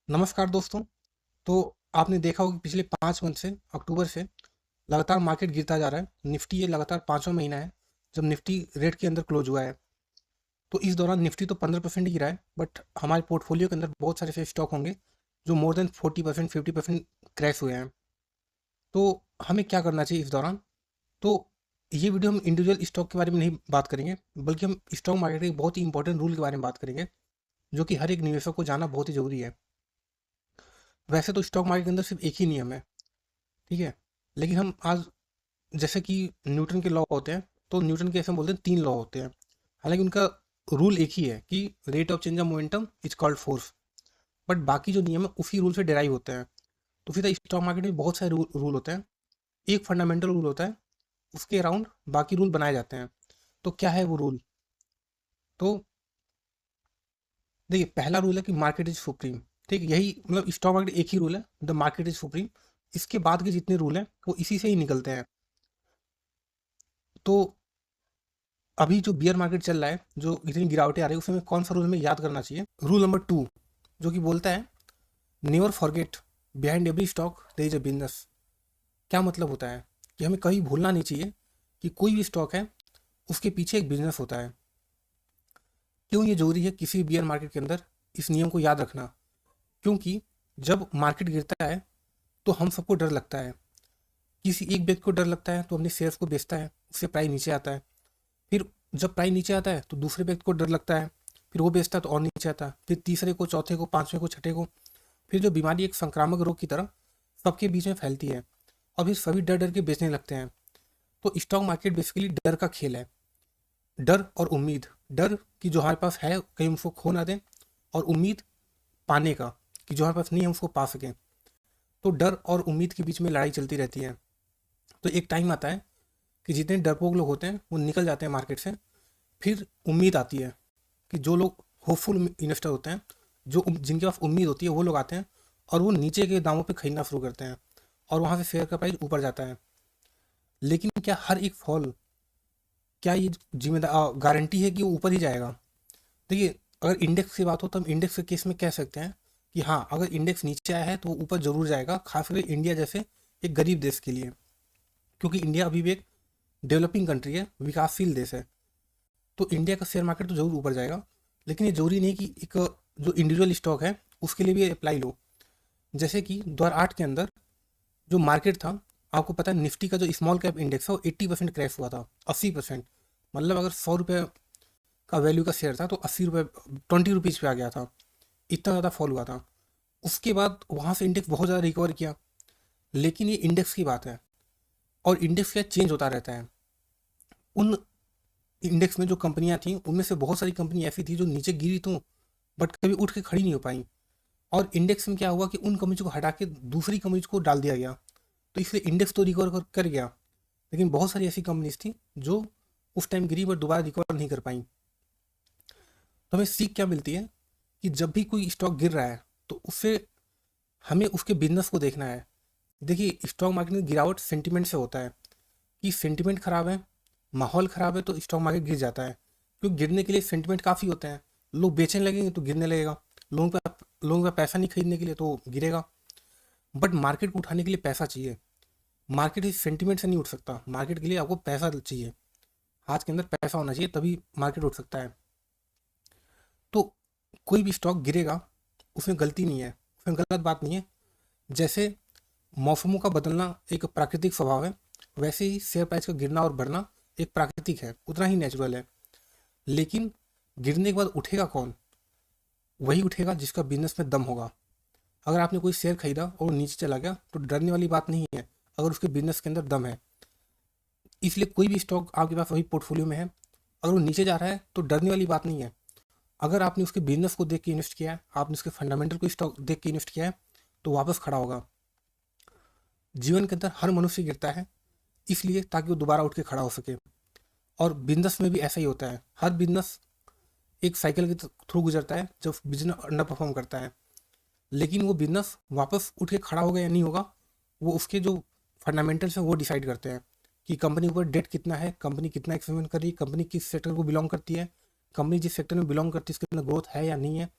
नमस्कार दोस्तों। तो आपने देखा होगा कि पिछले 5 मंथ से अक्टूबर से लगातार मार्केट गिरता जा रहा है। निफ्टी ये लगातार पाँचवां महीना है जब निफ्टी रेड के अंदर क्लोज हुआ है। तो इस दौरान निफ्टी तो 15% गिरा है, बट हमारे पोर्टफोलियो के अंदर बहुत सारे ऐसे स्टॉक होंगे जो मोर देन 40% 50% क्रैश हुए हैं। तो हमें क्या करना चाहिए इस दौरान? तो ये वीडियो हम इंडिविजुअल स्टॉक के बारे में नहीं बात करेंगे, बल्कि हम स्टॉक मार्केट के एक बहुत ही इंपॉर्टेंट रूल के बारे में बात करेंगे, जो कि हर एक निवेशक को जानना बहुत ही ज़रूरी है। वैसे तो स्टॉक मार्केट के अंदर सिर्फ एक ही नियम है, ठीक है? लेकिन हम आज, जैसे कि न्यूटन के लॉ होते हैं, तो न्यूटन के ऐसे बोलते हैं 3 लॉ होते हैं। हालाँकि उनका रूल एक ही है कि rate of change of momentum is called force, but बाकी जो नियम है उसी रूल से डेराइव होते हैं। तो फिर स्टॉक मार्केट में बहुत सारे रूल होते हैं। एक फंडामेंटल रूल होता है, उसके अराउंड बाकी रूल बनाए जाते हैं। तो क्या है वो रूल? तो देखिए, पहला रूल है कि मार्केट इज़ सुप्रीम। ठीक है? यही मतलब स्टॉक मार्केट एक ही रूल है, द मार्केट इज़ सुप्रीम। इसके बाद के जितने रूल हैं वो इसी से ही निकलते हैं। तो अभी जो बियर मार्केट चल रहा है, जो इतनी गिरावटें आ रही है, उसमें कौन सा रूल हमें याद करना चाहिए? रूल नंबर 2, जो कि बोलता है never forget behind every stock there is a business. क्या मतलब होता है? कि हमें कभी भूलना नहीं चाहिए कि कोई भी स्टॉक है, उसके पीछे एक बिजनेस होता है। क्यों ये जरूरी है किसी बियर मार्केट के अंदर इस नियम को याद रखना? क्योंकि जब मार्केट गिरता है तो हम सबको डर लगता है। किसी एक व्यक्ति को डर लगता है तो अपने शेयर्स को बेचता है, उससे प्राइस नीचे आता है। फिर जब प्राइस नीचे आता है तो दूसरे व्यक्ति को डर लगता है, फिर वो बेचता है तो और नीचे आता है, फिर तीसरे को, चौथे को, पांचवें को, छठे को। फिर जो बीमारी एक संक्रामक रोग की तरह सबके बीच में फैलती है, और फिर सभी डर डर के बेचने लगते हैं। तो स्टॉक मार्केट बेसिकली डर का खेल है। डर और उम्मीद। डर कि जो हमारे पास है कहीं हम उसको खो ना दें, और उम्मीद पाने का कि जो हमारे पास नहीं है हम उसको पा सकें। तो डर और उम्मीद के बीच में लड़ाई चलती रहती है। तो एक टाइम आता है कि जितने डरपोक लोग होते हैं वो निकल जाते हैं मार्केट से। फिर उम्मीद आती है कि जो लोग होपफुल इन्वेस्टर होते हैं, जो जिनके पास उम्मीद होती है, वो लोग आते हैं और वो नीचे के दामों पे खरीदना शुरू करते हैं, और वहाँ से शेयर का प्राइस ऊपर जाता है। लेकिन क्या हर एक फॉल, क्या ये जिम्मेदार गारंटी है कि वो ऊपर ही जाएगा? देखिए, अगर इंडेक्स की बात हो तो हम इंडेक्स के केस में कह सकते हैं कि हाँ, अगर इंडेक्स नीचे आया है तो वो ऊपर जरूर जाएगा, खासकर इंडिया जैसे एक गरीब देश के लिए। क्योंकि इंडिया अभी भी एक डेवलपिंग कंट्री है, विकासशील देश है। तो इंडिया का शेयर मार्केट तो जरूर ऊपर जाएगा। लेकिन ये जरूरी नहीं कि एक जो इंडिविजुअल स्टॉक है उसके लिए भी अप्लाई लो। जैसे कि 2008 के अंदर जो मार्केट था, आपको पता है निफ्टी का जो स्मॉल कैप इंडेक्स है वो 80% क्रैश हुआ था। 80%, मतलब अगर 100 रुपये का वैल्यू का शेयर था तो 80 रुपये, 20 रुपीज़ पे आ गया था। इतना ज़्यादा फॉल हुआ था। उसके बाद वहाँ से इंडेक्स बहुत ज़्यादा रिकवर किया। लेकिन ये इंडेक्स की बात है, और इंडेक्स क्या चेंज होता रहता है। उन इंडेक्स में जो कंपनियां थी उनमें से बहुत सारी कंपनी ऐसी थी जो नीचे गिरी तो, बट कभी उठ के खड़ी नहीं हो पाई। और इंडेक्स में क्या हुआ कि उन कंपनीज को हटा के दूसरी कंपनीज को डाल दिया गया। तो इसलिए इंडेक्स तो रिकवर कर गया, लेकिन बहुत सारी ऐसी कंपनीज थी जो उस टाइम गिरी बट दोबारा रिकवर नहीं कर पाई। तो हमें सीख क्या मिलती है कि जब भी कोई स्टॉक गिर रहा है तो उससे हमें उसके बिजनेस को देखना है। देखिए, स्टॉक मार्केट में गिरावट सेंटिमेंट से होता है, कि सेंटिमेंट खराब है, माहौल खराब है, तो स्टॉक मार्केट गिर जाता है। क्योंकि गिरने के लिए सेंटिमेंट काफ़ी होते हैं। लोग बेचने लगेंगे तो गिरने लगेगा। लोगों का पैसा नहीं खरीदने के लिए तो गिरेगा। बट मार्केट को उठाने के लिए पैसा चाहिए। मार्केट इस सेंटिमेंट से नहीं उठ सकता। मार्केट के लिए आपको पैसा चाहिए। हाथ के अंदर पैसा होना चाहिए, तभी मार्केट उठ सकता है। तो कोई भी स्टॉक गिरेगा, उसमें गलती नहीं है, उसमें गलत बात नहीं है। जैसे मौसमों का बदलना एक प्राकृतिक स्वभाव है, वैसे ही शेयर प्राइस का गिरना और बढ़ना एक प्राकृतिक है, उतना ही नेचुरल है। लेकिन गिरने के बाद उठेगा कौन? वही उठेगा जिसका बिजनेस में दम होगा। अगर आपने कोई शेयर खरीदा और वो नीचे चला गया तो डरने वाली बात नहीं है, अगर उसके बिजनेस के अंदर दम है। इसलिए कोई भी स्टॉक आपके पास वही पोर्टफोलियो में है, अगर वो नीचे जा रहा है तो डरने वाली बात नहीं है। अगर आपने उसके बिजनेस को देख के इन्वेस्ट किया है, आपने उसके फंडामेंटल को स्टॉक देख के इन्वेस्ट किया है, तो वापस खड़ा होगा। जीवन के अंदर हर मनुष्य गिरता है, इसलिए ताकि वो दोबारा उठ के खड़ा हो सके। और बिजनेस में भी ऐसा ही होता है। हर बिजनेस एक साइकिल के थ्रू गुजरता है जब बिजनेस अंडर परफॉर्म करता है। लेकिन वो बिजनेस वापस उठ के खड़ा होगा या नहीं होगा, वो उसके जो फंडामेंटल्स हैं वो डिसाइड करते हैं। कि कंपनी के ऊपर डेट कितना है, कंपनी कितना एक्सपेंड कर रही है, कंपनी किस सेक्टर को बिलोंग करती है, कंपनी जिस सेक्टर में बिलोंग करती है उसके अंदर ग्रोथ है या नहीं है।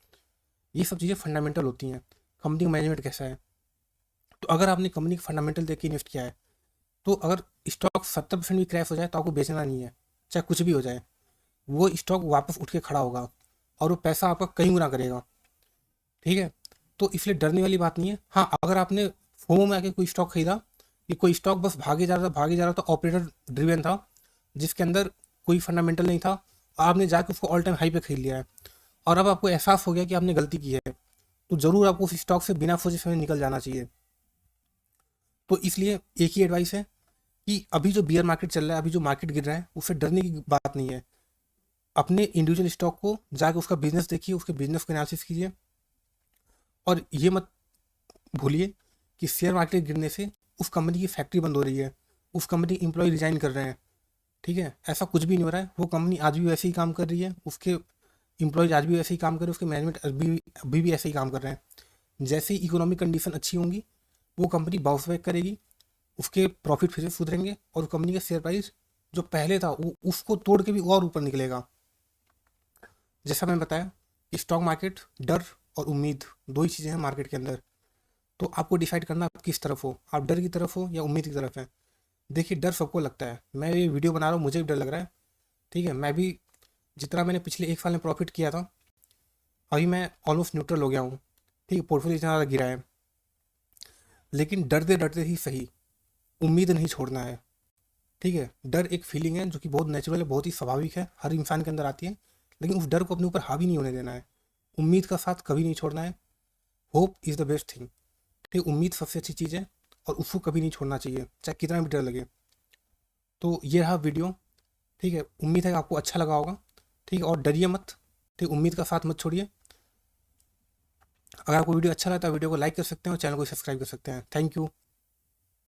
ये सब चीज़ें फंडामेंटल होती हैं। कंपनी का मैनेजमेंट कैसा है। तो अगर आपने कंपनी का फंडामेंटल देख के इन्वेस्ट किया है, तो अगर स्टॉक 70% भी क्रैश हो जाए तो आपको बेचना नहीं है, चाहे कुछ भी हो जाए, वो स्टॉक वापस उठ के खड़ा होगा और वो पैसा आपका कई गुना करेगा। ठीक है, तो इसलिए डरने वाली बात नहीं है। हाँ, अगर आपने फोमो में आके कोई स्टॉक खरीदा, कि कोई स्टॉक बस भागे जा रहा था भागे जा रहा था, ऑपरेटर ड्रिवन था, जिसके अंदर कोई फंडामेंटल नहीं था, आपने जाके उसको ऑल टाइम हाई पे खरीद लिया है और अब आपको एहसास हो गया कि आपने गलती की है, तो ज़रूर आपको उस स्टॉक से बिना सोचे समझे निकल जाना चाहिए। तो इसलिए एक ही एडवाइस है कि अभी जो बियर मार्केट चल रहा है, अभी जो मार्केट गिर रहा है, उससे डरने की बात नहीं है। अपने इंडिविजुअल स्टॉक को जाके उसका बिजनेस देखिए, उसके बिजनेस को एनालिसिस कीजिए और ये मत भूलिए कि शेयर मार्केट गिरने से उस कंपनी की फैक्ट्री बंद हो रही है, उस कंपनी के एम्प्लॉय रिजाइन कर रहे हैं। ठीक है, ऐसा कुछ भी नहीं हो रहा है, वो कंपनी आज भी वैसे ही काम कर रही है, उसके एम्प्लॉयज आज भी वैसे ही काम कर रहे हैं, उसके मैनेजमेंट अभी भी ऐसे ही काम कर रहे हैं। जैसे ही इकोनॉमिक कंडीशन अच्छी होंगी, वो कंपनी बाउंस बैक करेगी, उसके प्रॉफिट फिर से सुधरेंगे और कंपनी का शेयर प्राइस जो पहले था वो उसको तोड़ के भी और ऊपर निकलेगा। जैसा मैंने बताया, स्टॉक मार्केट डर और उम्मीद दो ही चीज़ें हैं मार्केट के अंदर। तो आपको डिसाइड करना आप किस तरफ हो, आप डर की तरफ हो या उम्मीद की तरफ है। देखिए, डर सबको लगता है, मैं ये वीडियो बना रहा हूँ, मुझे भी डर लग रहा है। ठीक है, मैं भी जितना मैंने पिछले 1 साल में प्रॉफिट किया था, अभी मैं ऑलमोस्ट न्यूट्रल हो गया हूँ। ठीक है, पोर्टफोलियो इतना ज़्यादा गिरा है, लेकिन डरते डरते ही सही, उम्मीद नहीं छोड़ना है। ठीक है, डर एक फीलिंग है जो कि बहुत नेचुरल है, बहुत ही स्वाभाविक है, हर इंसान के अंदर आती है, लेकिन उस डर को अपने ऊपर हावी नहीं होने देना है। उम्मीद का साथ कभी नहीं छोड़ना है। Hope is the best thing. ठीक, उम्मीद सबसे अच्छी चीज़ है और उसको कभी नहीं छोड़ना चाहिए, चाहे कितना भी डर लगे। तो ये रहा वीडियो। ठीक है, उम्मीद है कि आपको अच्छा लगा होगा। ठीक है, और डरिए मत। ठीक, उम्मीद का साथ मत छोड़िए। अगर आपको वीडियो अच्छा लगा तो वीडियो को लाइक कर सकते हैं और चैनल को सब्सक्राइब कर सकते हैं। Thank you.